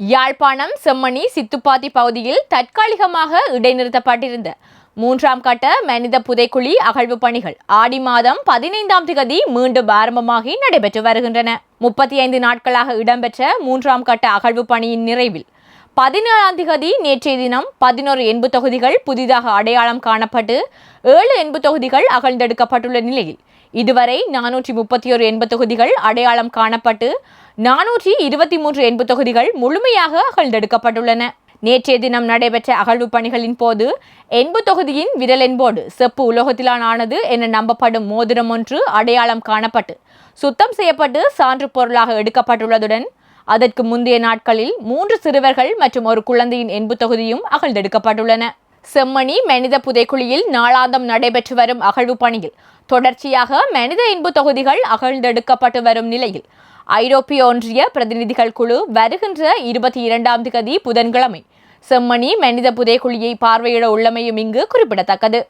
யாழ்ப்பாணம் செம்மணி சித்துப்பாத்தி பகுதியில் தற்காலிகமாக இடைநிறுத்தப்பட்டிருந்த 3ஆம் கட்ட மனித புதைக்குழி அகழ்வு பணிகள் ஆடி மாதம் 15ஆம் தேதி மீண்டும் ஆரம்பமாகி நடைபெற்று வருகின்றன. 35 நாட்களாக இடம்பெற்ற 3ஆம் கட்ட அகழ்வு பணியின் நிறைவில் 17ஆம் தேதி நேற்றைய தினம் 11 எண்பு தொகுதிகள் புதிதாக அடையாளம் காணப்பட்டு 7 எண்பு தொகுதிகள் அகழ்ந்தெடுக்கப்பட்டுள்ள நிலையில் இதுவரை 431 எண்பு தொகுதிகள் அடையாளம் காணப்பட்டு 423 எண்பு தொகுதிகள் முழுமையாக அகழ்ந்தெடுக்கப்பட்டுள்ளன. நேற்றைய தினம் நடைபெற்ற அகழ்வு பணிகளின் போது எண்பு தொகுதியின் விரல் என்போடு செப்பு உலோகத்திலானது என நம்பப்படும் மோதிரம் ஒன்று அடையாளம் காணப்பட்டு சுத்தம் செய்யப்பட்டு சான்று பொருளாக எடுக்கப்பட்டுள்ளதுடன் அதற்கு முந்தைய நாட்களில் 3 சிறுவர்கள் மற்றும் ஒரு குழந்தையின் எண்பு தொகுதியும் அகழ்ந்தெடுக்கப்பட்டுள்ளன. செம்மணி மனித புதைக்குழியில் நாளாந்தம் நடைபெற்று வரும் அகழ்வு பணியில் தொடர்ச்சியாக மனித எண்பு தொகுதிகள் அகழ்ந்தெடுக்கப்பட்டு வரும் நிலையில் ஐரோப்பிய ஒன்றிய பிரதிநிதிகள் குழு வருகின்ற 22ஆம் தேதி புதன்கிழமை செம்மணி மனித புதைக்குழியை பார்வையிட உள்ளமையும் இங்கு குறிப்பிடத்தக்கது.